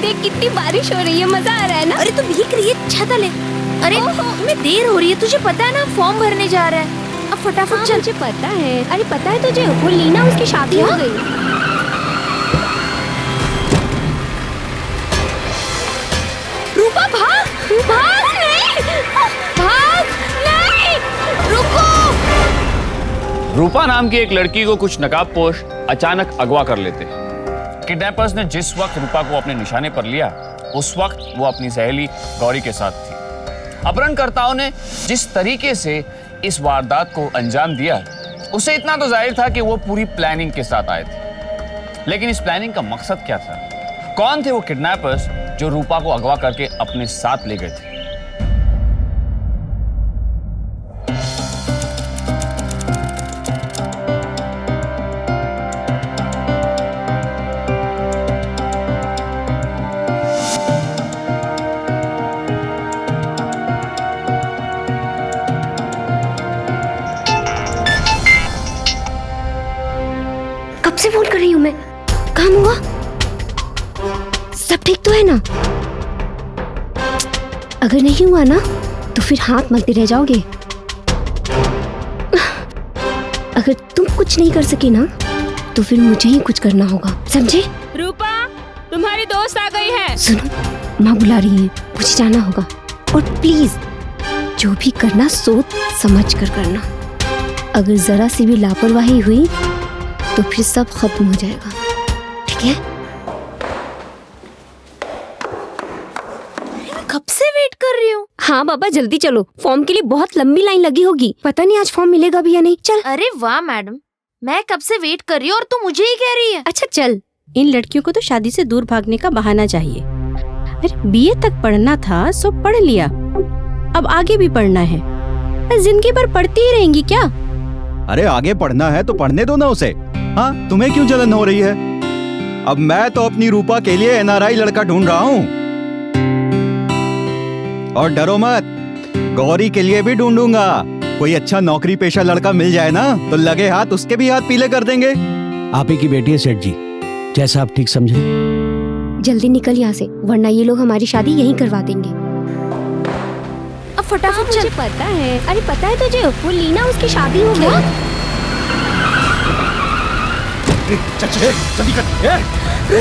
देख कितनी बारिश हो रही है, मजा आ रहा है ना। अरे तू भीग रही है, छाता ले। अरे हमें देर हो रही है, तुझे पता है ना फॉर्म भरने जा रहा है। अब फटाफट चल। मुझे पता है। अरे पता है तुझे, वो लीना उसकी शादी हो गई। रूपा भाग भाग, नहीं भाग, नहीं रुको। रूपा नाम की एक लड़की को कुछ नकाबपोश अचानक अगवा कर लेते हैं। किडनैपर्स ने जिस वक्त रूपा को अपने निशाने पर लिया, उस वक्त वो अपनी सहेली गौरी के साथ थी। अपहरणकर्ताओं ने जिस तरीके से इस वारदात को अंजाम दिया, उससे इतना तो जाहिर था कि वो पूरी प्लानिंग के साथ आए थे। लेकिन इस प्लानिंग का मकसद क्या था? कौन थे वो किडनैपर्स जो रूपा को अगवा करके अपने साथ ले गए थे? कब से फोन कर रही हूँ मैं, काम हुआ? सब ठीक तो है ना? अगर नहीं हुआ ना तो फिर हाथ मलते रह जाओगे। अगर तुम कुछ नहीं कर सके ना तो फिर मुझे ही कुछ करना होगा, समझे? रूपा, तुम्हारी दोस्त आ गई है। सुनो, माँ बुला रही है, मुझे जाना होगा। और प्लीज जो भी करना सोच समझ कर करना। अगर जरा सी भी लापरवाही हुई तो फिर सब खत्म हो जाएगा, ठीक है? कब से वेट कर रही हूँ। हाँ बाबा जल्दी चलो, फॉर्म के लिए बहुत लंबी लाइन लगी होगी। पता नहीं आज फॉर्म मिलेगा भी या नहीं। चल। अरे वाह मैडम, मैं कब से वेट कर रही हूँ और तू मुझे ही कह रही है। अच्छा चल। इन लड़कियों को तो शादी से दूर भागने का बहाना चाहिए। अरे बीए तक पढ़ना था सो पढ़ लिया, अब आगे भी पढ़ना है। जिंदगी भर पढ़ती ही रहेंगी क्या? अरे आगे पढ़ना है तो पढ़ने दो ना उसे। हाँ, तुम्हें क्यों जलन हो रही है? अब मैं तो अपनी रूपा के लिए एनआरआई लड़का ढूंढ रहा हूँ। और डरो मत, गौरी के लिए भी ढूंढूंगा। कोई अच्छा नौकरी पेशा लड़का मिल जाए ना तो लगे हाथ उसके भी हाथ पीले कर देंगे। आप ही की बेटी है सेठ जी, जैसा आप ठीक समझे। जल्दी निकल यहाँ से, वरना ये लोग हमारी शादी यहीं करवा देंगे। अब फटाफट चल। मुझे पता है। अरे पता है तुझे, वो लीना उसकी शादी हो गई। जल्दी कर।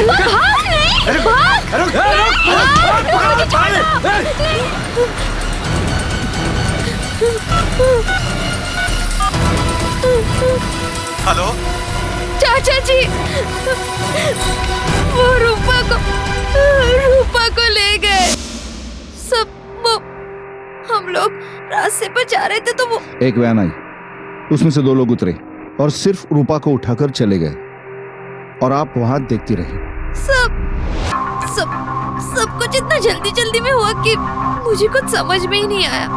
भाग, नहीं भाग, हेलो चाचा जी, वो रूपा को ले गए सब। वो हम लोग रास्ते पर जा रहे थे तो वो एक वैन आई, उसमें से 2 लोग उतरे और सिर्फ रूपा को उठाकर चले गए और आप वहां देखती रही। सब कुछ इतना जल्दी जल्दी में हुआ कि मुझे कुछ समझ में ही नहीं आया।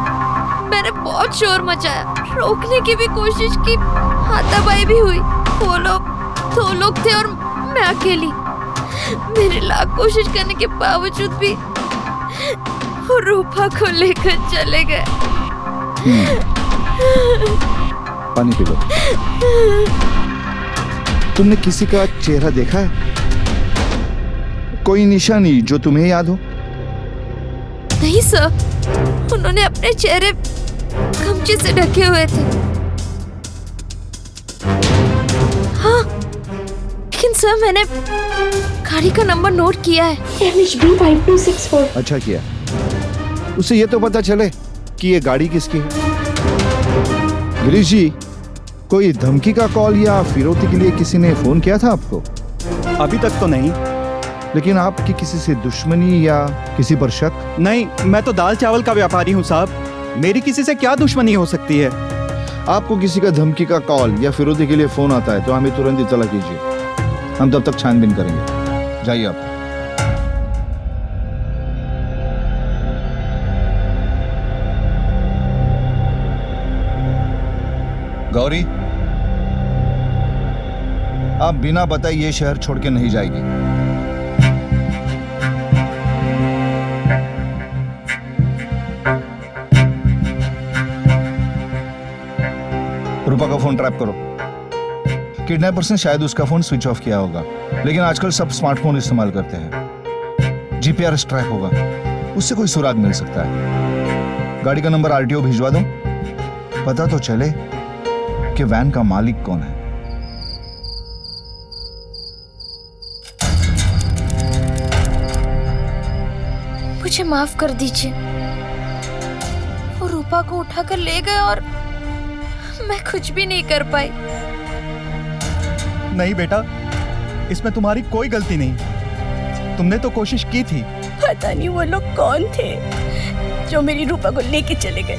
मैंने बहुत शोर मचाया, रोकने की भी कोशिश की, हाथापाई भी हुई। वो लोग 2 लोग थे और मैं अकेली। मेरे लाख कोशिश करने के बावजूद भी वो रूपा को लेकर चले गए। पानी पी लो। तुमने किसी का चेहरा देखा है? कोई निशानी जो तुम्हें याद हो? नहीं सर, उन्होंने अपने चेहरे गमछे से ढके हुए थे। हाँ, लेकिन सर मैंने गाड़ी का नंबर नोट किया है। MHB 5264। अच्छा किया, उसे ये तो पता चले कि ये गाड़ी किसकी है। गिरीश जी, कोई धमकी का कॉल या फिरौती के लिए किसी ने फोन किया था आपको? अभी तक तो नहीं। लेकिन आपकी किसी से दुश्मनी या किसी पर शक? नहीं, मैं तो दाल चावल का व्यापारी हूँ साहब, मेरी किसी से क्या दुश्मनी हो सकती है? आपको किसी का धमकी का कॉल या फिरौती के लिए फोन आता है तो हमें तुरंत इत्तला कीजिए, हम तब तक छानबीन करेंगे। जाइए आप। गौरी, आप बिना बताए ये शहर छोड़ के नहीं जाएगी। रूपा का फोन ट्रैप करो। किडनैपर्स ने शायद उसका फोन स्विच ऑफ किया होगा, लेकिन आजकल सब स्मार्टफोन इस्तेमाल करते हैं। जीपीआरएस ट्रैक होगा, उससे कोई सुराग मिल सकता है। गाड़ी का नंबर आरटीओ भिजवा दो, पता तो चले कि वैन का मालिक कौन है। मुझे माफ कर दीजिए, वो रूपा को उठाकर ले गए और मैं कुछ भी नहीं कर पाई। नहीं बेटा, इसमें तुम्हारी कोई गलती नहीं। तुमने तो कोशिश की थी। पता नहीं वो लोग कौन थे जो मेरी रूपा को लेके चले गए।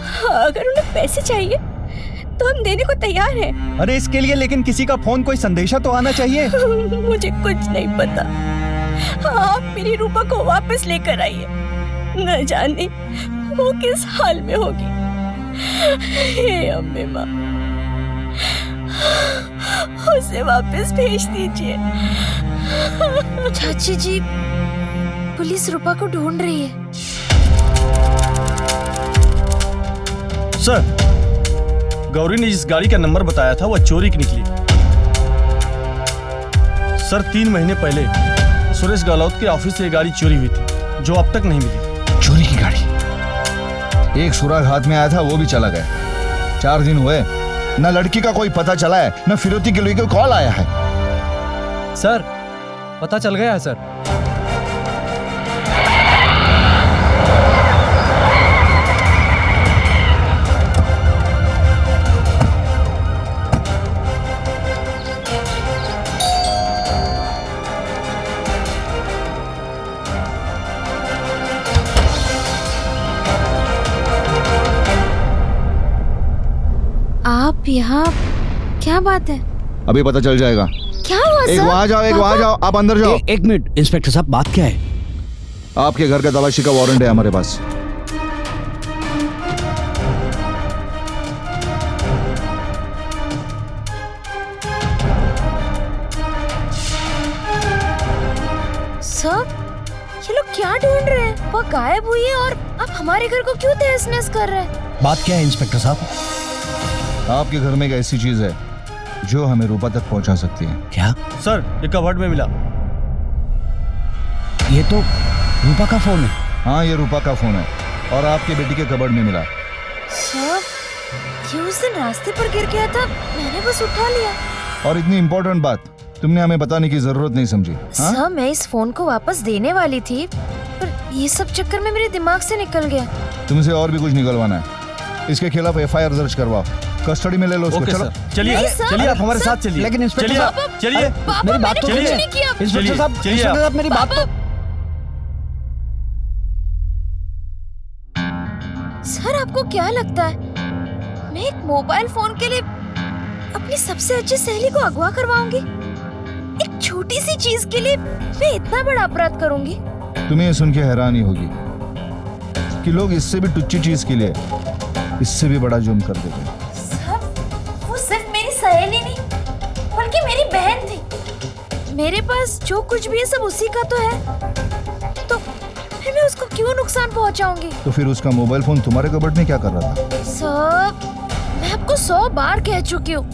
हाँ, अगर उन्हें पैसे चाहिए तो हम देने को तैयार हैं। अरे इसके लिए लेकिन किसी का फोन, कोई संदेशा तो आना चाहिए। मुझे कुछ नहीं पता। हाँ, आप मेरी रूपा को वापस लेकर आइए। न जाने वो किस हाल में होगी। हे अम्बे माँ, उसे वापस भेज दीजिए। चाची जी, पुलिस रूपा को ढूंढ रही है। सर, गौरी ने जिस गाड़ी का नंबर बताया था वो चोरी की निकली। सर, 3 महीने पहले सुरेश गहलोत के ऑफिस से ये गाड़ी चोरी हुई थी, जो अब तक नहीं मिली। चोरी की गाड़ी? एक सुराग हाथ में आया था, वो भी चला गया। 4 दिन हुए, न लड़की का कोई पता चला है, न फिरौती के लिए कोई कॉल आया है। सर, पता चल गया है सर। आप यहाँ, क्या बात है? अभी पता चल जाएगा। क्या हुआ एक सर? वहां जाओ, एक वहां जाओ, आप अंदर जाओ। एक मिनट इंस्पेक्टर साहब, बात क्या है? आपके घर का तलाशी का वारंट है हमारे पास। सर, ये लोग क्या ढूंढ रहे हैं? वो गायब हुई है और आप हमारे घर को क्यों तहस-नहस कर रहे हैं? बात क्या है इंस्पेक्टर साहब? आपके घर में एक ऐसी चीज है जो हमें रूपा तक पहुंचा सकती है। क्या? सर, ये कवर्ड में मिला। ये तो रूपा का फोन है। हाँ, ये रूपा का फोन है और आपके बेटी के कबर्ड में मिला। सर, ये उस दिन रास्ते पर गिर गया था, मैंने बस उठा लिया। और इतनी इम्पोर्टेंट बात तुमने हमें बताने की जरूरत नहीं समझी। हाँ? सर, मैं इस फोन को वापस देने वाली थी, पर ये सब चक्कर में मेरे दिमाग से निकल गया। तुमसे और भी कुछ निकलवाना है, इसके खिलाफ एफआईआर दर्ज करवाओ, कस्टडी में ले लो उसको। ओके चलो। सर, चलिए नहीं, सर, चलिए, आप हमारे सर, साथ चलिए। लेकिन इंस्पेक्टर चलिए, साहब, चलिए, पापा, मेरी बात तो मैंने कुछ सुनिए। नहीं किया। इंस्पेक्टर चलिए, साहब, चलिए इंस्पेक्टर आप। साहब, मेरी बात तो। सर, आपको क्या लगता है मैं एक मोबाइल फोन के लिए अपनी सबसे अच्छी सहेली को अगवा करवाऊंगी? एक छोटी सी चीज के लिए मैं इतना बड़ा अपराध करूंगी? तुम्हें ये सुन के हैरानी होगी कि लोग इससे भी टुच्ची चीज के लिए इससे भी बड़ा जुर्म कर देते हैं। सर, वो सिर्फ मेरी सहेली नहीं बल्कि मेरी बहन थी। मेरे पास जो कुछ भी है सब उसी का तो है, तो फिर मैं उसको क्यों नुकसान पहुंचाऊंगी? तो फिर उसका मोबाइल फोन तुम्हारे कबर्ड में क्या कर रहा था? सर, मैं आपको 100 बार कह चुकी हूँ,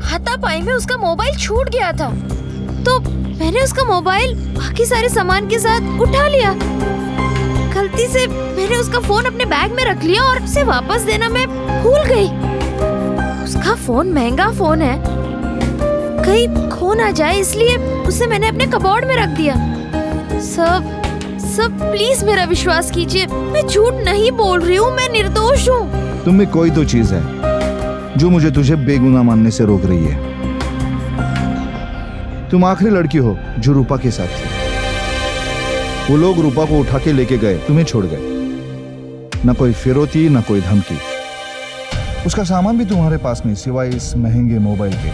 हाथापाई में उसका मोबाइल छूट गया था, तो मैंने उसका मोबाइल बाकी सारे सामान के साथ उठा लिया। गलती से मैंने उसका फोन अपने बैग में रख लिया और उसे वापस देना मैं भूल गई। उसका फोन महंगा फोन है, कहीं खो ना जाए इसलिए उसे मैंने अपने कबोर्ड में रख दिया। सब प्लीज मेरा विश्वास कीजिए, मैं झूठ नहीं बोल रही हूँ, मैं निर्दोष हूँ। तुम में कोई तो चीज है जो मुझे तुझे बेगुनाह मानने से रोक रही है। तुम आखिरी लड़की हो जो रूपा के साथ थी। वो लोग रूपा को उठा के लेके गए, तुम्हें छोड़ गए। न कोई फिरौती, न कोई धमकी। उसका सामान भी तुम्हारे पास नहीं सिवाय इस महंगे मोबाइल के।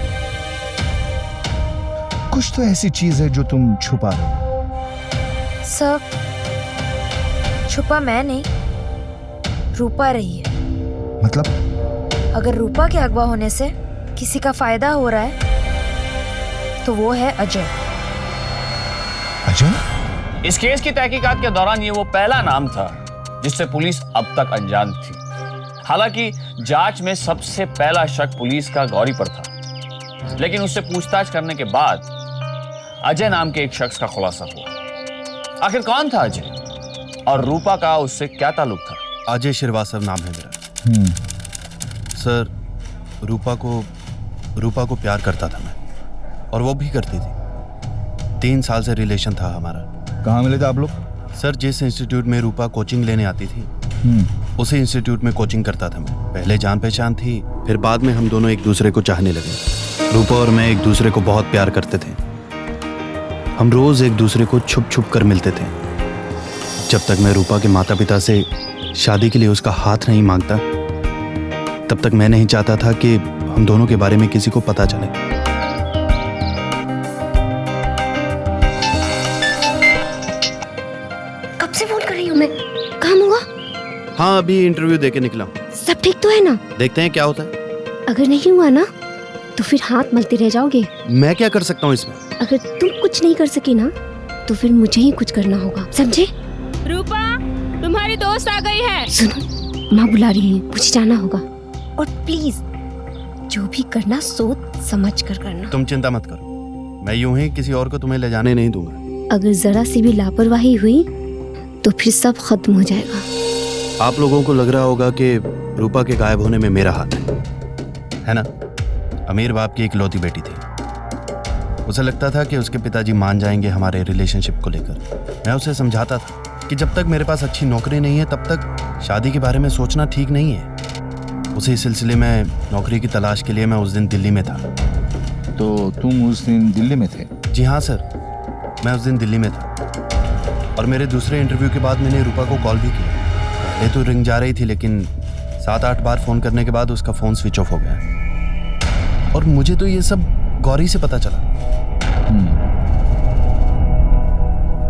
कुछ तो ऐसी चीज है जो तुम छुपा रहे हो। सब छुपा मैं नहीं, रूपा रही है। मतलब? अगर रूपा के अगवा होने से किसी का फायदा हो रहा है तो वो है अजय। अजय? इस केस की तहकीकात के दौरान ये वो पहला नाम था जिससे पुलिस अब तक अनजान थी। हालांकि जांच में सबसे पहला शक पुलिस का गौरी पर था, लेकिन उससे पूछताछ करने के बाद अजय नाम के एक शख्स का खुलासा हुआ। आखिर कौन था अजय और रूपा का उससे क्या ताल्लुक था? अजय श्रीवास्तव नाम है मेरा। सर, रूपा को प्यार करता था मैं, और वो भी करती थी। 3 साल से रिलेशन था हमारा। कहाँ मिले थे आप लोग? सर, जिस इंस्टीट्यूट में रूपा कोचिंग लेने आती थी उसी इंस्टीट्यूट में कोचिंग करता था मैं। पहले जान पहचान थी, फिर बाद में हम दोनों एक दूसरे को चाहने लगे। रूपा और मैं एक दूसरे को बहुत प्यार करते थे। हम रोज एक दूसरे को छुप छुप कर मिलते थे। जब तक मैं रूपा के माता पिता से शादी के लिए उसका हाथ नहीं मांगता, तब तक मैं नहीं चाहता था कि हम दोनों के बारे में किसी को पता चले। कब से फोन कर रही हूँ मैं, काम हुआ? हाँ, अभी इंटरव्यू देके निकला हूँ। सब ठीक तो है ना? देखते हैं क्या होता है। अगर नहीं हुआ ना तो फिर हाथ मलते रह जाओगे। मैं क्या कर सकता हूँ इसमें? अगर तुम कुछ नहीं कर सके ना तो फिर मुझे ही कुछ करना होगा, समझे? रूपा, तुम्हारी दोस्त आ गई है। सुनो, माँ बुला रही है, मुझे जाना होगा। और प्लीज जो भी करना सोच समझ कर करना। तुम चिंता मत करो, मैं यूं ही किसी और को तुम्हें ले जाने नहीं दूंगा। अगर जरा सी भी लापरवाही हुई तो फिर सब खत्म हो जाएगा। आप लोगों को लग रहा होगा कि रूपा के गायब होने में मेरा हाथ है ना? अमीर बाप की इकलौती बेटी थी। उसे लगता था कि उसके पिताजी मान जाएंगे हमारे रिलेशनशिप को लेकर। मैं उसे समझाता था कि जब तक मेरे पास अच्छी नौकरी नहीं है तब तक शादी के बारे में सोचना ठीक नहीं है। उसी सिलसिले में नौकरी की तलाश के लिए मैं उस दिन दिल्ली में था। तो तुम उस दिन दिल्ली में थे? जी हाँ सर, मैं उस दिन दिल्ली में था। और मेरे दूसरे इंटरव्यू के बाद मैंने रूपा को कॉल भी किया। पहले तो रिंग जा रही थी, लेकिन 7-8 बार फोन करने के बाद उसका फोन स्विच ऑफ हो गया। और मुझे तो ये सब गौरी से पता चला।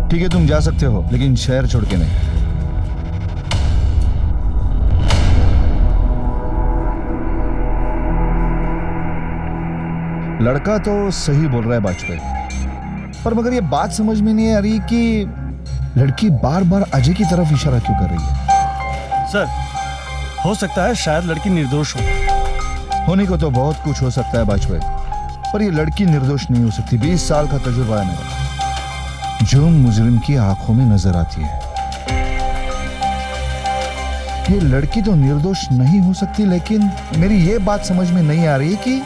ठीक है, तुम जा सकते हो, लेकिन शहर छोड़ के नहीं। लड़का तो सही बोल रहा है वाजपेयी, पर मगर ये बात समझ में नहीं आ रही कि लड़की बार बार अजय की तरफ इशारा क्यों कर रही है। सर, हो सकता है शायद लड़की निर्दोष हो। होने को तो बहुत कुछ हो सकता है वाजपेयी, पर ये लड़की निर्दोष नहीं हो सकती। 20 साल का तजुर्बा है मेरा। जुर्म मुजरिम की आंखों में नजर आती है। ये लड़की तो निर्दोष नहीं हो सकती, लेकिन मेरी ये बात समझ में नहीं आ रही कि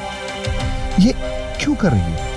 ये क्यों कर रही है।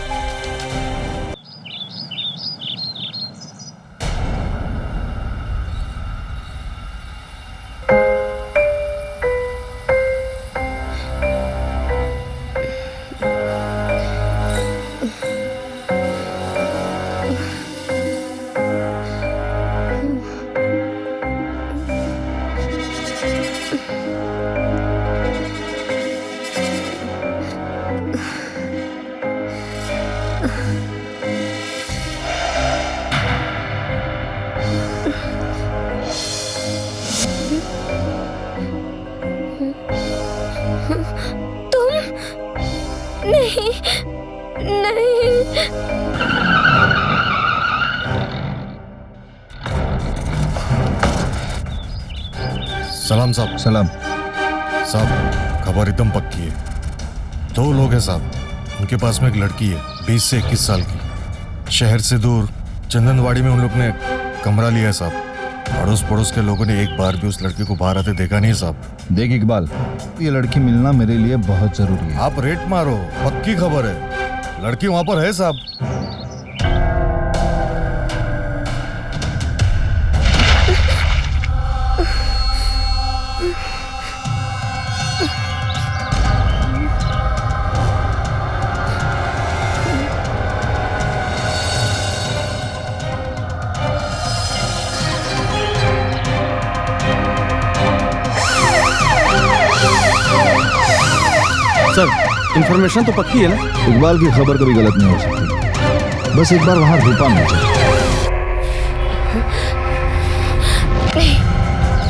नहीं नहीं। सलाम साहब। सलाम साहब, खबर एकदम पक्की है। 2 लोग हैं साहब, उनके पास में एक लड़की है 20 से 21 साल की। शहर से दूर चंदनवाड़ी में उन लोग ने कमरा लिया है साहब। अड़ोस पड़ोस के लोगों ने एक बार भी उस लड़की को बाहर आते देखा नहीं साहब। देख इकबाल, ये लड़की मिलना मेरे लिए बहुत जरूरी है। आप रेट मारो, पक्की खबर है, लड़की वहां पर है साहब। सर, इंफॉर्मेशन तो पक्की है ना? इकबाल की खबर कभी गलत नहीं हो सकती। बस एक बार वहां रूपा मिल जाए।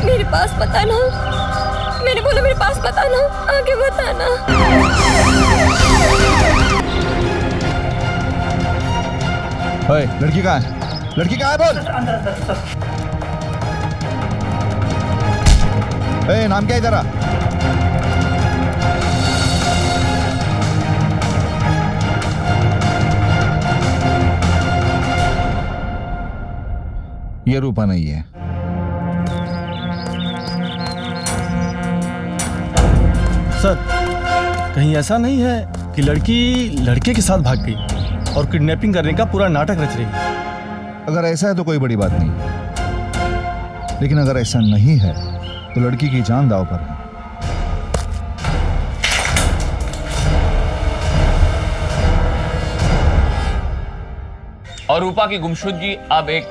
मेरे पास बताना, मैंने बोला मेरे पास बताना, आगे बताना। ओए, लड़की कहाँ है? लड़की कहाँ है बोल? ए, नाम क्या है तेरा? ये रूपा नहीं है। सर, कहीं ऐसा नहीं है कि लड़की लड़के के साथ भाग गई और किडनैपिंग करने का पूरा नाटक रच रही है? अगर ऐसा है तो कोई बड़ी बात नहीं, लेकिन अगर ऐसा नहीं है तो लड़की की जान दांव पर है। और रूपा की गुमशुदगी अब एक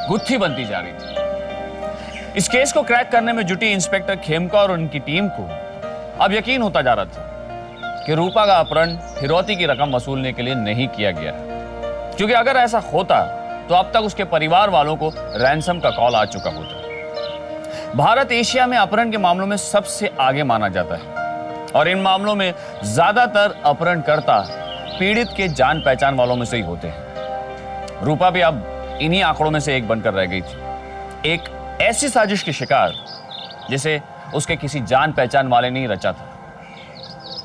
गुत्थी बनती जा रही थी। इस केस को क्रैक करने में जुटी इंस्पेक्टर खेमका और उनकी टीम को अब यकीन होता जा रहा था कि रूपा का अपहरण फिरौती की रकम वसूलने के लिए नहीं किया गया, क्योंकि अगर ऐसा होता तो अब तक उसके परिवार वालों को रैंसम का कॉल आ चुका होता। भारत एशिया में अपहरण के मामलों में सबसे आगे माना जाता है और इन मामलों में ज्यादातर अपहरणकर्ता पीड़ित के जान पहचान वालों में से ही होते हैं। रूपा भी अब इन्हीं आंकड़ों में से एक बनकर रह गई थी, एक ऐसी साजिश की शिकार जिसे उसके किसी जान पहचान वाले ने ही रचा था।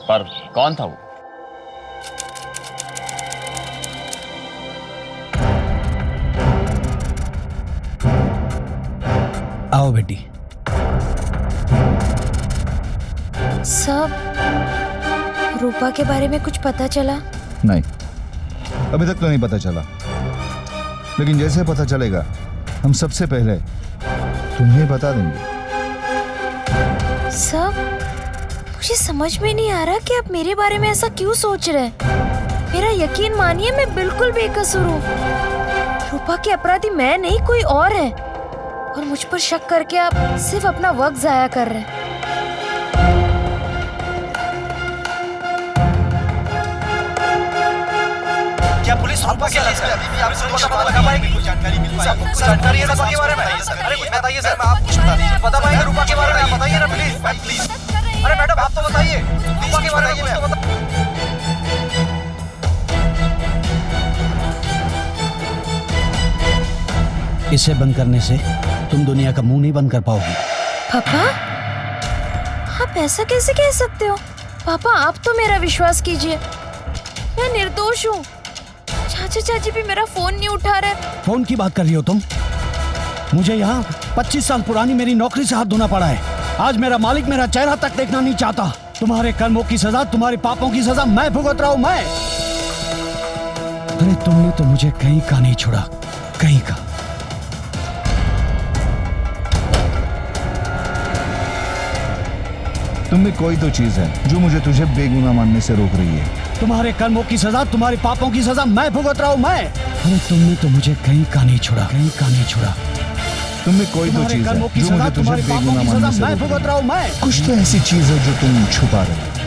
पर कौन था वो? आओ बेटी। सब रूपा के बारे में कुछ पता चला? नहीं, अभी तक तो नहीं पता चला, लेकिन जैसे पता चलेगा हम सबसे पहले तुम्हें बता देंगे। सब मुझे समझ में नहीं आ रहा कि आप मेरे बारे में ऐसा क्यों सोच रहे हैं। मेरा यकीन मानिए, मैं बिल्कुल बेकसूर हूँ। रूपा के अपराधी मैं नहीं, कोई और है, और मुझ पर शक करके आप सिर्फ अपना वक्त जाया कर रहे हैं। क्या पुलिस रूपा के केस में अभी भी आपसे कुछ पता लगा पाएगी? कुछ जानकारी मिल पाएगी? कुछ जानकारी है रूपा के बारे में? अरे बताइए सर, आप कुछ बता पाएंगे रूपा के बारे में? आप बताइए ना प्लीज। अरे मैडम आप तो बताइए रूपा के बारे में। इसे बंद करने से तुम दुनिया का मुंह नहीं बंद कर पाओगी। पापा, आप ऐसा कैसे कह सकते हो? पापा, आप तो मेरा विश्वास कीजिए, मैं निर्दोष हूँ। चाचा चाची भी मेरा फोन नहीं उठा रहे। फोन की बात कर रही हो तुम? मुझे यहाँ 25 साल पुरानी मेरी नौकरी से हाथ धोना पड़ा है। आज मेरा मालिक मेरा चेहरा तक देखना नहीं चाहता। तुम्हारे कर्मों की सजा, तुम्हारे पापों की सजा मैं भुगत रहा हूँ, मैं। अरे तुमने तो मुझे कहीं का नहीं छोड़ा, कहीं का। तुम में कोई तो चीज है जो मुझे तुझे बेगुनाह मानने से रोक रही है। तुम्हारे कर्मों की सजा, तुम्हारे पापों की सजा मैं भुगत रहा हूँ, मैं। अरे तुमने तो मुझे कहीं का नहीं छोड़ा, कहीं का नहीं छोड़ा। तुम में कोई तो चीज है जो मुझे तुझे बेगुनाह मानने से रोक रही है। मैं। कुछ तो ऐसी चीज है जो तुम छुपा रहे हो।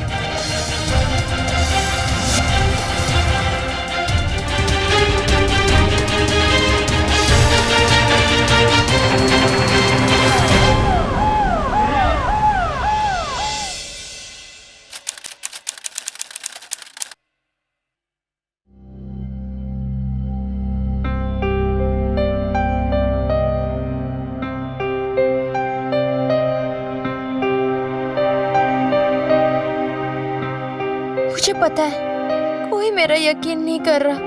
मुझे पता है कोई मेरा यकीन नहीं कर रहा,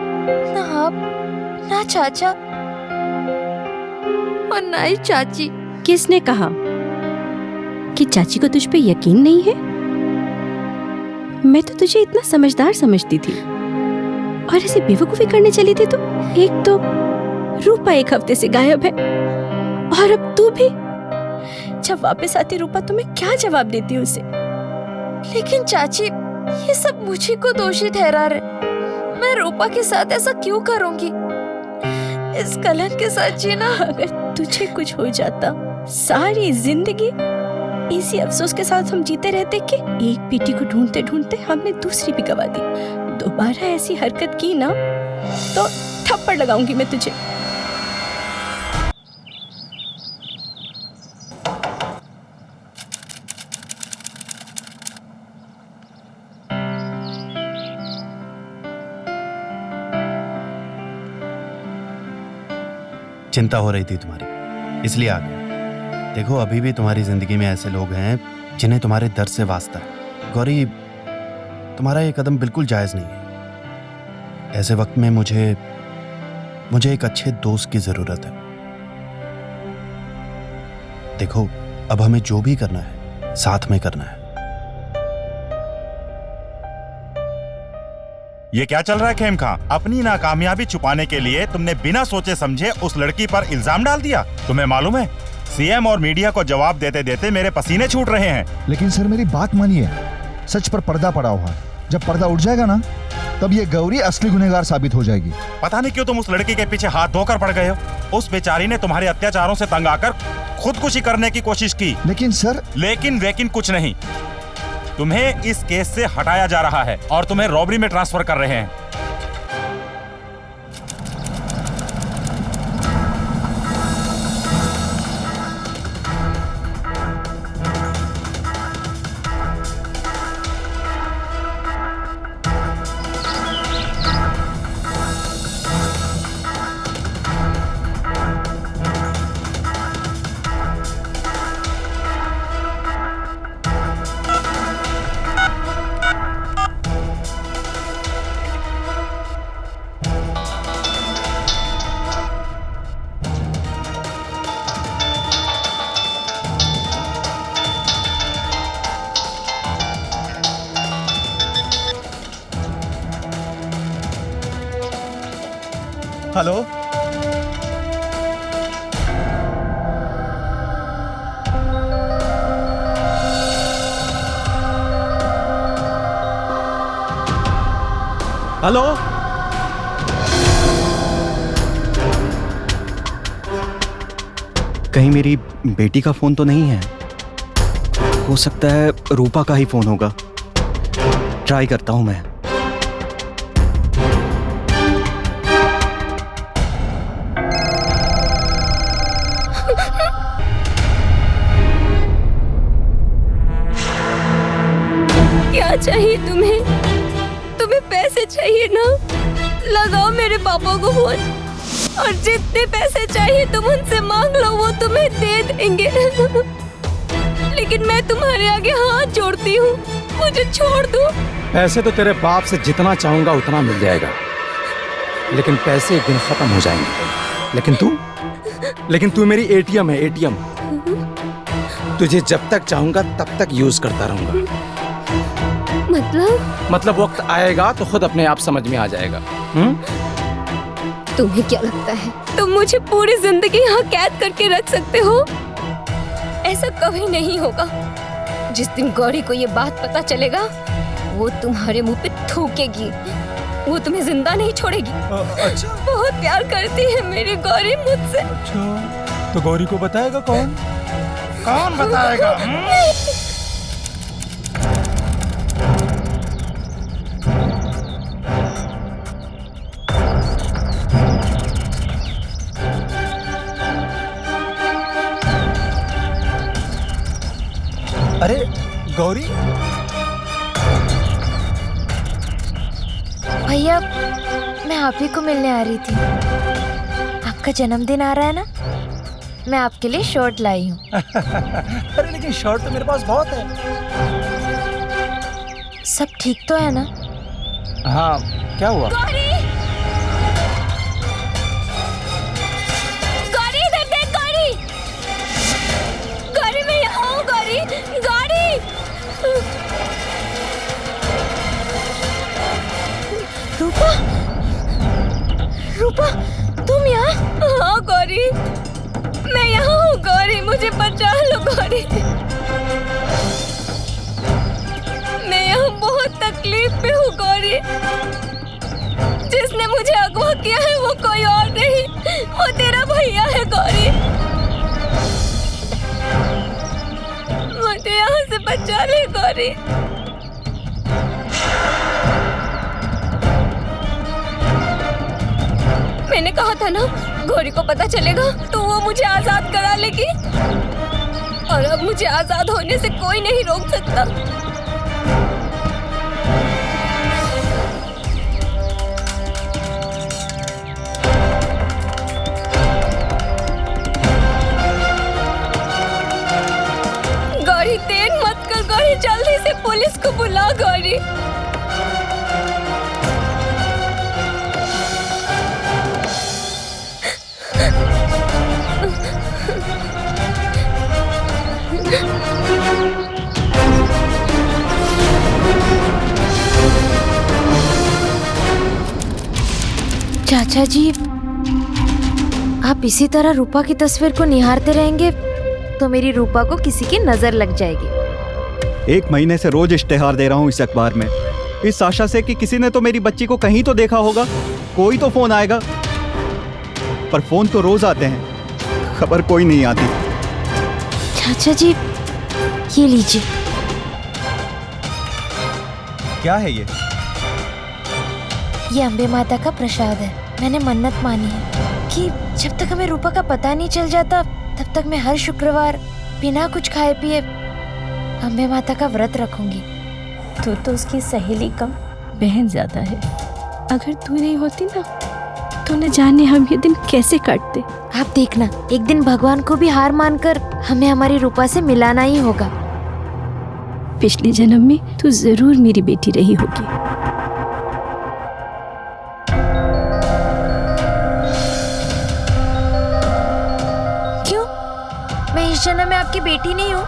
ना आप, ना चाचा और ना ही चाची। किसने कहा कि चाची को तुझ पे यकीन नहीं है? मैं तो तुझे इतना समझदार समझती थी और ऐसे बेवकूफी करने चली थी तू। एक तो रूपा एक हफ्ते से गायब है और अब तू भी। जब वापस आती रूपा तो मैं क्या जवाब देती उसे? लेकिन चाची, ये सब मुझे को दोषी ठहरा रहे। मैं रूपा के साथ ऐसा क्यों करूंगी? इस कलंक के साथ जीना। अगर तुझे कुछ हो जाता, सारी जिंदगी इसी अफसोस के साथ हम जीते रहते कि एक बेटी को ढूंढते ढूंढते हमने दूसरी भी गवा दी। दोबारा ऐसी हरकत की ना तो थप्पड़ लगाऊंगी मैं तुझे। चिंता हो रही थी तुम्हारी, इसलिए आ गया। देखो अभी भी तुम्हारी जिंदगी में ऐसे लोग हैं जिन्हें तुम्हारे दर्द से वास्ता है। गौरी, तुम्हारा ये कदम बिल्कुल जायज नहीं है। ऐसे वक्त में मुझे एक अच्छे दोस्त की जरूरत है। देखो, अब हमें जो भी करना है साथ में करना है। ये क्या चल रहा है खेम खां? अपनी नाकामयाबी छुपाने के लिए तुमने बिना सोचे समझे उस लड़की पर इल्जाम डाल दिया। तुम्हें मालूम है, सीएम और मीडिया को जवाब देते देते मेरे पसीने छूट रहे हैं। लेकिन सर मेरी बात मानिए, सच पर पर्दा पड़ा हुआ है। जब पर्दा उठ जाएगा ना, तब ये गौरी असली गुनहगार साबित हो जाएगी। पता नहीं क्यों तुम उस लड़की के पीछे हाथ धोकर पड़ गए हो। उस बेचारी ने तुम्हारे अत्याचारों से तंग आकर खुदकुशी करने की कोशिश की। लेकिन सर, लेकिन कुछ नहीं। तुम्हें इस केस से हटाया जा रहा है और तुम्हें रॉबरी में ट्रांसफर कर रहे हैं। हेलो, हेलो, कहीं मेरी बेटी का फोन तो नहीं है? हो सकता है रूपा का ही फोन होगा। ट्राई करता हूं मैं। क्या चाहिए तुम्हें? तुम्हें पैसे चाहिए ना? लगाओ मेरे पापा को फोन, और जितने पैसे चाहिए तुम उनसे मांग लो, वो तुम्हें दे देंगे। लेकिन मैं तुम्हारे आगे हाथ जोड़ती हूँ, मुझे छोड़ दो। पैसे तो तेरे बाप से जितना चाहूंगा उतना मिल जाएगा, लेकिन पैसे एक दिन खत्म हो जाएंगे। लेकिन तू मेरी एटीएम है, एटीएम। तुझे जब तक चाहूंगा तब तक यूज करता रहूंगा। मतलब वक्त आएगा तो खुद अपने आप समझ में आ जाएगा। तुम्हें क्या लगता है तुम मुझे पूरी जिंदगी यहाँ कैद करके रख सकते हो? ऐसा कभी नहीं होगा। जिस दिन गौरी को ये बात पता चलेगा, वो तुम्हारे मुंह पे थूकेगी। वो तुम्हें जिंदा नहीं छोड़ेगी। अच्छा, बहुत प्यार करती है मेरी गौरी मुझसे। अच्छा, तो गौरी को बताएगा कौन? कौन बताएगा? अरे गौरी, भैया मैं आप ही को मिलने आ रही थी। आपका जन्मदिन आ रहा है ना, मैं आपके लिए शर्ट लाई हूँ। अरे लेकिन शर्ट तो मेरे पास बहुत है। सब ठीक तो है ना? हाँ, क्या हुआ? गौरी! गौरी इधर देख, गौरी! गौरी मैं यहाँ हूँ, गौरी! गौरी! रूपा, रूपा तुम यहाँ? हाँ गौरी, मैं यहाँ हूँ गौरी, मुझे बचा लो गौरी। मैं यहाँ बहुत तकलीफ में हूँ गौरी। जिसने मुझे अगवा किया है वो कोई और नहीं, वो तेरा भैया है गौरी। मुझे यहाँ से बचा ले गौरी। मैंने कहा था ना, गौरी को पता चलेगा तो वो मुझे आजाद करा लेगी, और अब मुझे आजाद होने से कोई नहीं रोक सकता। गौरी देर मत कर गौरी, जल्दी से पुलिस को बुला गौरी। चाचा जी, आप इसी तरह रूपा की तस्वीर को निहारते रहेंगे तो मेरी रूपा को किसी की नजर लग जाएगी। 1 महीने से रोज इश्तेहार दे रहा हूँ इस अखबार में, इस आशा से कि किसी ने तो मेरी बच्ची को कहीं तो देखा होगा, कोई तो फोन आएगा। पर फोन तो रोज आते हैं, खबर कोई नहीं आती। चाचा जी, ये लीजिए। क्या है ये? ये अम्बे माता का प्रसाद है। मैंने मन्नत मानी है कि जब तक हमें रूपा का पता नहीं चल जाता तब तक मैं हर शुक्रवार बिना कुछ खाए पिए अम्बे माता का व्रत रखूंगी। तू तो उसकी सहेली कम बहन ज्यादा है। अगर तू नहीं होती ना तो न जाने हम ये दिन कैसे काटते। आप देखना, एक दिन भगवान को भी हार मानकर हमें हमारी रूपा से मिलाना ही होगा। पिछले जन्म में तू जरूर मेरी बेटी रही होगी। क्यों? मैं इस जन्म में आपकी बेटी नहीं हूँ?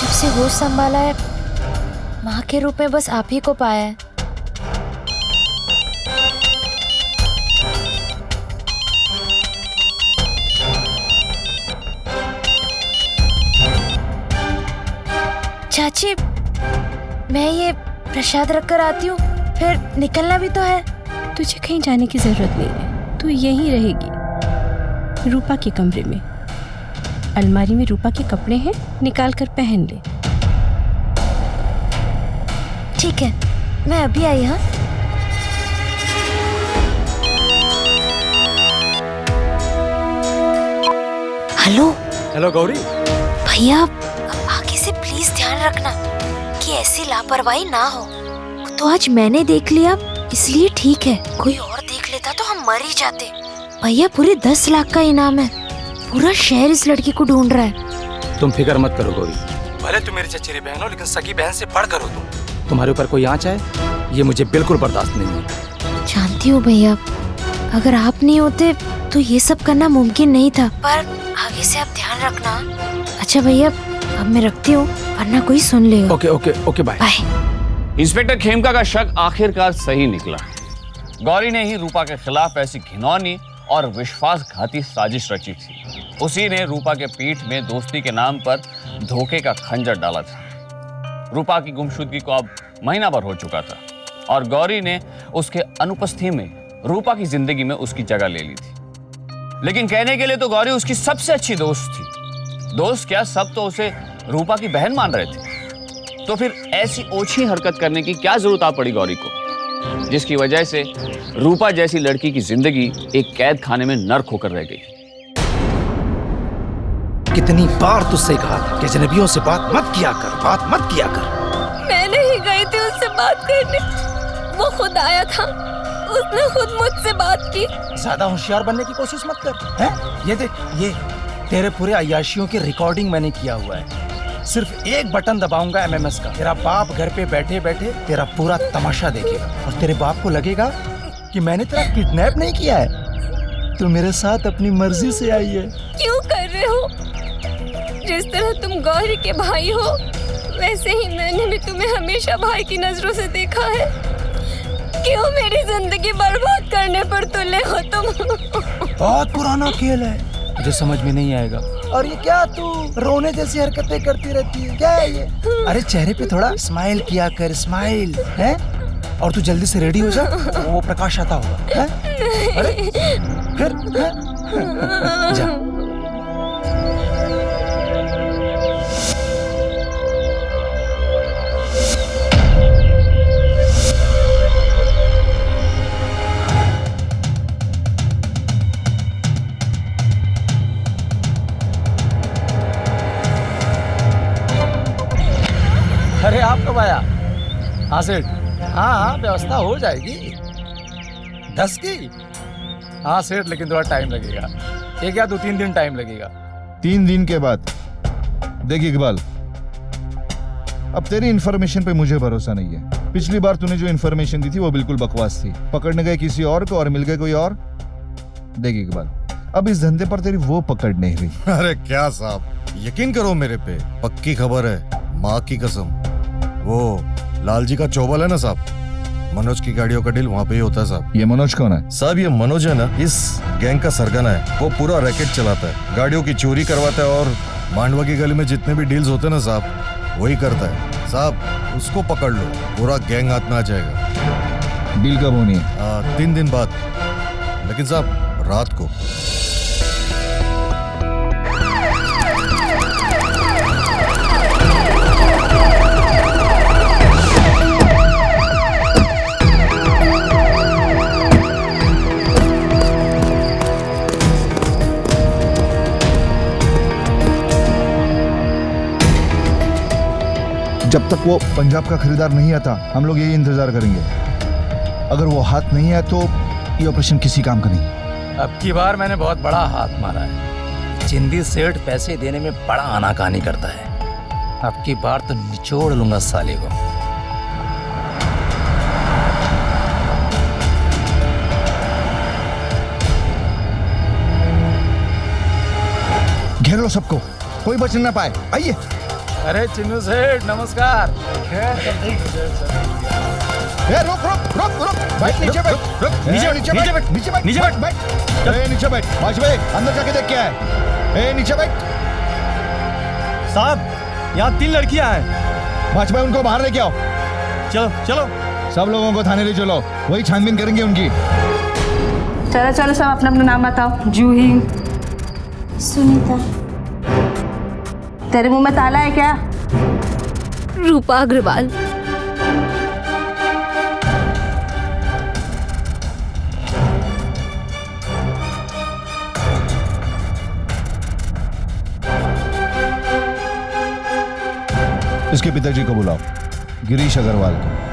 जब से होश संभाला है, माँ के रूप में बस आप ही को पाया है। चाची, मैं ये प्रसाद रख कर आती हूँ, फिर निकलना भी तो है। तुझे कहीं जाने की जरूरत नहीं है, तू यहीं रहेगी रूपा के कमरे में। अलमारी में रूपा के कपड़े हैं, निकाल कर पहन ले। ठीक है, मैं अभी आई। हाँ, हेलो। हेलो गौरी। भैया, आगे से प्लीज ध्यान रखना कि ऐसी लापरवाही ना हो। तो आज मैंने देख लिया इसलिए ठीक है, कोई और देख लेता तो हम मर ही जाते। भैया, पूरे 10 लाख का इनाम है। पूरा शहर इस लड़की को ढूंढ रहा है। तुम फिक्र मत करो गौरी, भले तुम मेरी चचेरी बहन हो लेकिन सगी बहन से बढ़कर हो तुम। तुम्हारे ऊपर कोई आंच है, ये मुझे बिल्कुल बर्दाश्त नहीं है। जानती हूँ भैया, अगर आप नहीं होते तो ये सब करना मुमकिन नहीं था। पर आगे से आप ध्यान रखना। अच्छा भैया, अब मैं रखती हूँ वरना कोई सुन लेगा। Okay okay okay, bye bye. Inspector Khemka का शक आखिरकार सही निकला। गौरी ने ही रूपा के खिलाफ ऐसी घिनौनी और विश्वासघाती साजिश रची थी। उसी ने रूपा के पीठ में दोस्ती के नाम पर धोखे का खंजर डाला था। रूपा की गुमशुदगी को अब महीना भर हो चुका था और गौरी ने उसके अनुपस्थिति में रूपा की जिंदगी में उसकी जगह ले ली थी। लेकिन कहने के लिए तो गौरी उसकी सबसे अच्छी दोस्त थी। दोस्त क्या, सब तो उसे रूपा की बहन मान रहे थे। तो फिर ऐसी ओछी हरकत करने की क्या जरूरत आ पड़ी गौरी को, जिसकी वजह से रूपा जैसी लड़की की जिंदगी एक कैद खाने में नर्क होकर रह गई। कितनी बार तुझसे कहा था कि अजनबियों से बात मत किया कर। मैंने ही गई थी उससे बात करने, वो खुद आया था, उसने खुद मुझसे बात की। ज्यादा होशियार बनने की कोशिश मत कर। हैं? ये देख, ये तेरे पूरे अय्याशियों की रिकॉर्डिंग मैंने किया हुआ है। सिर्फ एक बटन दबाऊंगा एमएमएस का, तेरा बाप घर पे बैठे बैठे तेरा पूरा तमाशा देखेगा और तेरे बाप को लगेगा कि मैंने तेरा किडनैप नहीं किया है, तू मेरे साथ अपनी मर्जी से आई है। क्यों कर रहे हो? जिस तरह तुम गौरी के भाई हो, वैसे ही मैंने भी तुम्हें हमेशा भाई की नजरों से देखा है। क्यों मेरी जिंदगी बर्बाद करने पर तुले हो तुम? बहुत पुराना खेल है, मुझे समझ में नहीं आएगा। और ये क्या तू रोने जैसी हरकतें करती रहती है, क्या है ये? अरे चेहरे पे थोड़ा स्माइल किया कर, स्माइल है। और तू जल्दी से रेडी हो जा, वो प्रकाश आता होगा। है? अरे फिर है? जा। अरे आप कब आया? हाँ सेठ, हाँ व्यवस्था हो जाएगी 10 की। हाँ सेठ, लेकिन थोड़ा टाइम लगेगा, 1 या 2-3 दिन टाइम लगेगा। 3 दिन के बाद। देख इकबाल, अब तेरी इन्फॉर्मेशन पे मुझे भरोसा नहीं है। पिछली बार तूने जो इन्फॉर्मेशन दी थी वो बिल्कुल बकवास थी। पकड़ने गए किसी और को और मिल गए कोई और। देख इकबाल, अब इस धंधे पर तेरी वो पकड़ नहीं रही। अरे क्या साहब, यकीन करो मेरे पे, पक्की खबर है, माँ की कसम। वो लालजी का चौबल है ना साहब, मनोज की गाड़ियों का डील वहाँ पे ही होता है साहब। ये मनोज कौन है? साहब ये मनोज है ना, इस गैंग का सरगना है। वो पूरा रैकेट चलाता है, गाड़ियों की चोरी करवाता है और मांडवा की गली में जितने भी डील्स होते हैं ना साहब, वही करता है। साहब उसको पकड़ लो, पूरा गैंग हाथ में आ जाएगा। डील कब होनी है? 3 दिन बाद, लेकिन साहब रात को। जब तक वो पंजाब का खरीदार नहीं आता हम लोग यही इंतजार करेंगे। अगर वो हाथ नहीं है तो ये ऑपरेशन किसी काम का नहीं। अब की बार मैंने बहुत बड़ा हाथ मारा है। चिंदी सेठ पैसे देने में बड़ा आनाकानी करता है। अब की बार तो निचोड़ लूंगा साले को। घेर लो सबको, कोई बच ना पाए। आइए। अरे चिन्नू सेठ नमस्कार। रुक रुक रुक रुक, बैठ नीचे बैठ, रुक नीचे नीचे बैठ, नीचे बैठ, नीचे बैठ, बैठ। ए नीचे बैठ, वाजपेयी अंदर जाके देख क्या है। ए नीचे बैठ। साहब यहाँ 3 लड़कियां हैं। वाजपेयी उनको बाहर लेके आओ। चलो चलो, सब लोगों को थाने ले चलो, वही छानबीन करेंगे उनकी। चलो चलो सब अपना अपना नाम बताओ। जूही। सुनीता। तेरे मुंह में ताला है क्या? रूपा अग्रवाल। इसके पिताजी को बुलाओ, गिरीश अग्रवाल को।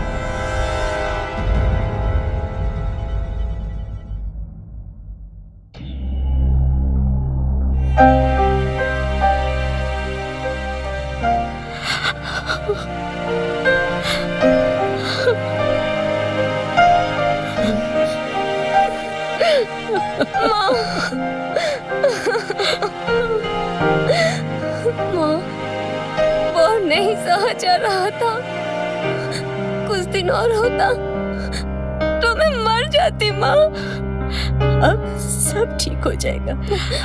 नहीं सहा जा रहा था। कुछ दिन और होता तो मैं मर जाती माँ। अब सब ठीक हो जाएगा।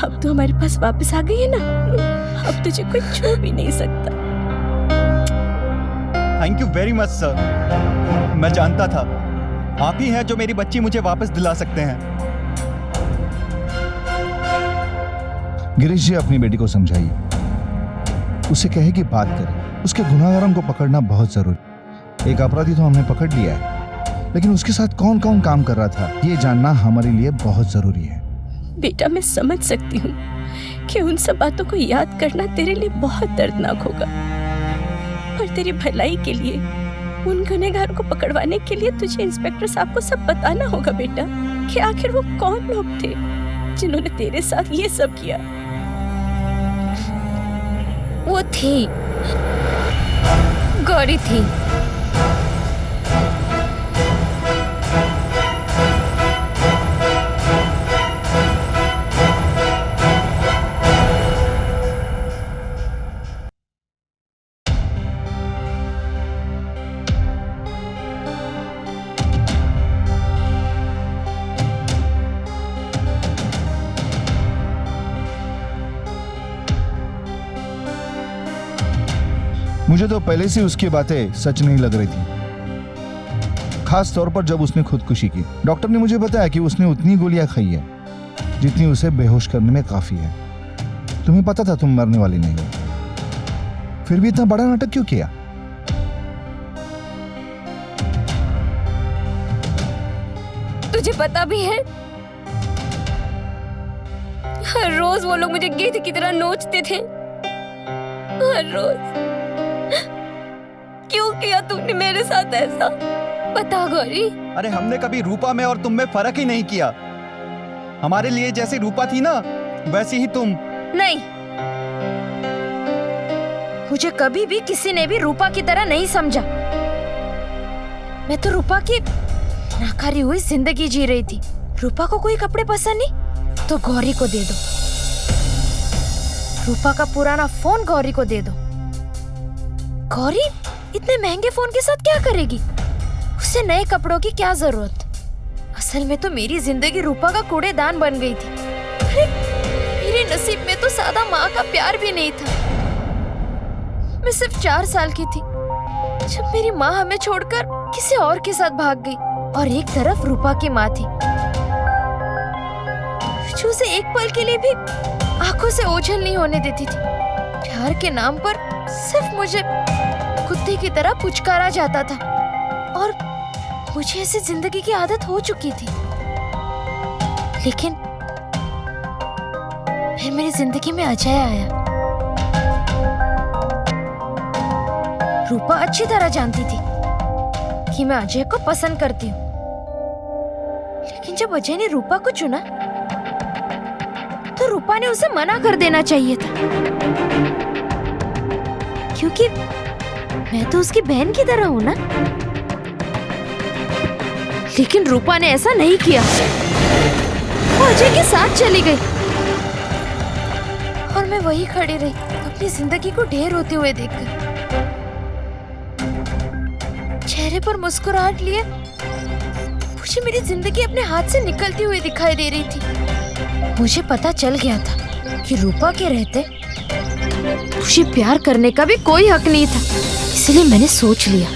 अब तो हमारे पास वापस आ गई है ना, अब तुझे कोई छू भी नहीं सकता। Thank you very much sir. मैं जानता था आप ही हैं जो मेरी बच्ची मुझे वापस दिला सकते हैं। गिरीश जी अपनी बेटी को समझाइए, उसे कहे कि बात करे। उसके गुनाहगारों को पकड़ना बहुत जरूरी। एक अपराधी तो हमने पकड़ लिया है, लेकिन उसके साथ कौन कौन काम कर रहा था ये जानना हमारे लिए बहुत जरूरी है। बेटा मैं समझ सकती हूँ कि उन सब बातों को याद करना तेरे लिए बहुत दर्दनाक होगा, पर तेरी भलाई के लिए, उन गुनहगारों को पकड़वाने के लिए तुझे इंस्पेक्टर साहब को सब बताना होगा बेटा, कि आखिर वो कौन लोग थे जिन्होंने तेरे साथ ये सब किया। वो थी गौरी थी। मुझे तो पहले से उसकी बातें सच नहीं लग रही थी, खास तौर पर जब उसने खुदकुशी की। डॉक्टर ने मुझे बताया कि उसने उतनी गोलियां खाई है जितनी उसे बेहोश करने में काफी है। तुम्हें पता था तुम मरने वाली नहीं हो, फिर भी इतना बड़ा नाटक क्यों किया? तुझे पता भी है, हर रोज वो लोग मुझे गीत की तरह नोचते थे। हर रोज। क्यों किया तुमने मेरे साथ ऐसा? बता गौरी। अरे हमने कभी रूपा में और तुम में फर्क ही नहीं किया। हमारे लिए जैसी रूपा थी ना, वैसी ही तुम। नहीं, मुझे कभी भी किसी ने भी रूपा की तरह नहीं समझा। मैं तो रूपा की नाकारी हुई जिंदगी जी रही थी। रूपा को कोई कपड़े पसंद नहीं तो गौरी को दे दो। रूपा का पुराना फोन गौरी को दे दो। गौरी इतने महंगे फोन के साथ क्या करेगी? उसे नए कपड़ों की क्या जरूरत? असल में तो मेरी जिंदगी रूपा का कूड़ेदान बन गई थी। अरे मेरे नसीब में तो सादा माँ का प्यार भी नहीं था। मैं सिर्फ 4 साल की थी जब मेरी माँ हमें छोड़कर किसी और के साथ भाग गई, और एक तरफ रूपा की माँ थी जो उसे एक पल के लिए भी आंखों से ओझल नहीं होने देती थी। प्यार के नाम पर सिर्फ मुझे कुत्ते की तरह पुचकारा जाता था, और मुझे ऐसी जिंदगी की आदत हो चुकी थी। लेकिन फिर मेरी जिंदगी में अजय आया। रूपा अच्छी तरह जानती थी कि मैं अजय को पसंद करती हूँ, लेकिन जब अजय ने रूपा को चुना तो रूपा ने उसे मना कर देना चाहिए था, क्योंकि मैं तो उसकी बहन की तरह हूं ना। लेकिन रूपा ने ऐसा नहीं किया, वो अजय के साथ चली गई, और मैं वही खड़ी रही अपनी जिंदगी को ढेर होते हुए देखकर। चेहरे पर मुस्कुराहट लिए मुझे मेरी जिंदगी अपने हाथ से निकलती हुई दिखाई दे रही थी। मुझे पता चल गया था कि रूपा के रहते मुझे प्यार करने का भी कोई हक नहीं था। इसलिए मैंने सोच लिया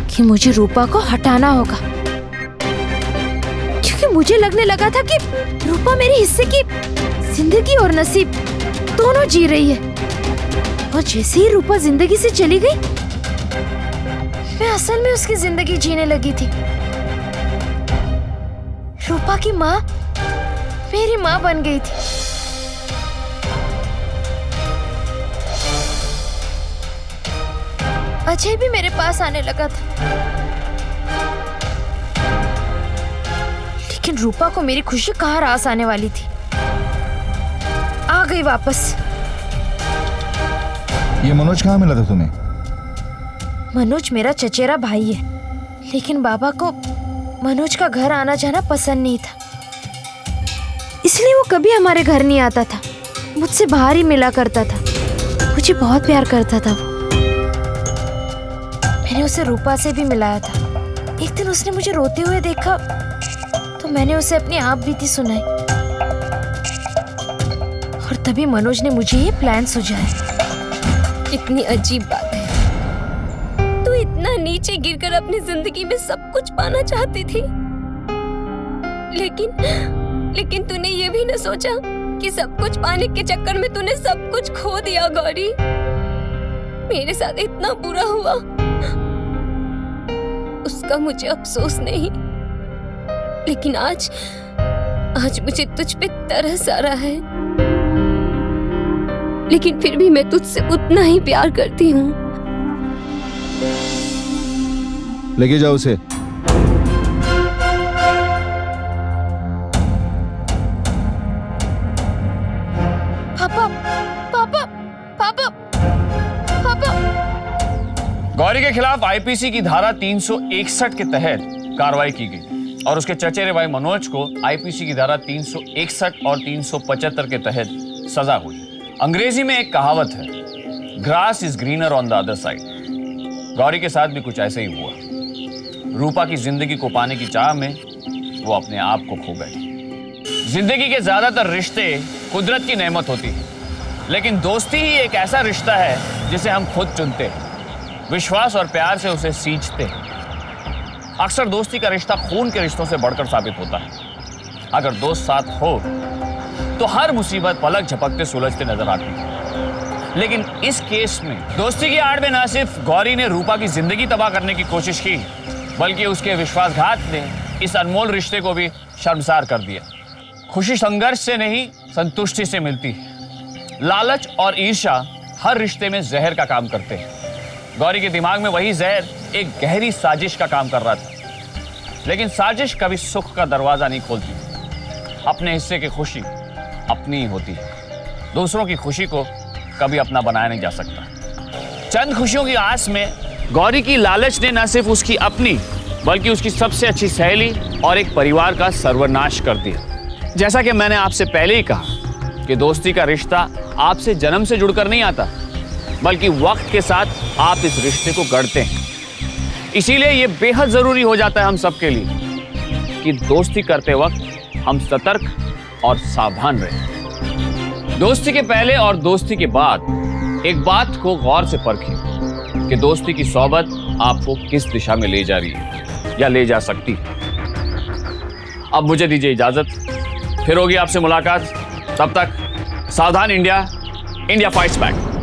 कि मुझे रूपा को हटाना होगा, क्योंकि मुझे लगने लगा था कि रूपा मेरे हिस्से की जिंदगी और नसीब दोनों जी रही है। और जैसे ही रूपा जिंदगी से चली गई, मैं असल में उसकी जिंदगी जीने लगी थी। रूपा की माँ मेरी माँ बन गई थी। अजय भी मेरे पास आने लगा था, लेकिन रूपा को मेरी खुशी कहाँ रास आने वाली थी। आ गई वापस। ये मनोज कहाँ मिला था तुम्हें? मनोज मेरा चचेरा भाई है, लेकिन बाबा को मनोज का घर आना जाना पसंद नहीं था, इसलिए वो कभी हमारे घर नहीं आता था। मुझसे बाहर ही मिला करता था। मुझे बहुत प्यार करता था वो। मैंने उसे रूपा से भी मिलाया था। एक दिन उसने मुझे रोते हुए देखा तो मैंने उसे अपनी आप बीती सुनाई, और तभी मनोज ने मुझे ये प्लान सुझाया। कितनी अजीब बात है, तू इतना नीचे गिरकर अपनी जिंदगी में सब कुछ पाना चाहती थी, लेकिन तूने ये भी न सोचा कि सब कुछ पाने के चक्कर में तूने सब कुछ खो दिया। गौरी, मेरे साथ इतना बुरा हुआ, उसका मुझे अफसोस नहीं, लेकिन आज मुझे तुझ पे तरस आ रहा है। लेकिन फिर भी मैं तुझसे उतना ही प्यार करती हूँ। लेके जाओ उसे। पापा, पापा, पापा, पापा। गौरी के खिलाफ आईपीसी की धारा 361 के तहत कार्रवाई की गई, और उसके चचेरे भाई मनोज को आईपीसी की धारा 361 और 375 के तहत सजा हुई। अंग्रेजी में एक कहावत है, grass is greener on the other side. Gauri के साथ भी कुछ ऐसे ही हुआ। रूपा की जिंदगी को पाने की चाह में वो अपने आप को खो गई। जिंदगी के ज्यादातर रिश्ते कुदरत की नेमत होती है, लेकिन दोस्ती ही एक ऐसा रिश्ता है जिसे हम खुद चुनते हैं, विश्वास और प्यार से उसे सींचते हैं। अक्सर दोस्ती का रिश्ता खून के रिश्तों से बढ़कर साबित होता है। अगर दोस्त साथ हो तो हर मुसीबत पलक झपकते सुलझते नजर आती है, लेकिन इस केस में दोस्ती की आड़ में न सिर्फ गौरी ने रूपा की जिंदगी तबाह करने की कोशिश की, बल्कि उसके विश्वासघात ने इस अनमोल रिश्ते को भी शर्मसार कर दिया। खुशी संघर्ष से नहीं, संतुष्टि से मिलती है। लालच और ईर्ष्या हर रिश्ते में जहर का काम करते हैं। गौरी के दिमाग में वही जहर एक गहरी साजिश का काम कर रहा था, लेकिन साजिश कभी सुख का दरवाजा नहीं खोलती। अपने हिस्से की खुशी अपनी ही होती है, दूसरों की खुशी को कभी अपना बनाया नहीं जा सकता। चंद खुशियों की आस में गौरी की लालच ने न सिर्फ उसकी अपनी बल्कि उसकी सबसे अच्छी सहेली और एक परिवार का सर्वनाश कर दिया। जैसा कि मैंने आपसे पहले ही कहा कि दोस्ती का रिश्ता आपसे जन्म से जुड़कर नहीं आता, बल्कि वक्त के साथ आप इस रिश्ते को गढ़ते हैं। इसीलिए ये बेहद जरूरी हो जाता है हम सबके लिए कि दोस्ती करते वक्त हम सतर्क और सावधान रहें। दोस्ती के पहले और दोस्ती के बाद एक बात को गौर से परखें कि दोस्ती की सोबत आपको किस दिशा में ले जा रही है या ले जा सकती है। अब मुझे दीजिए इजाजत, फिर होगी आपसे मुलाकात। तब तक सावधान इंडिया, इंडिया फाइट्स बैक।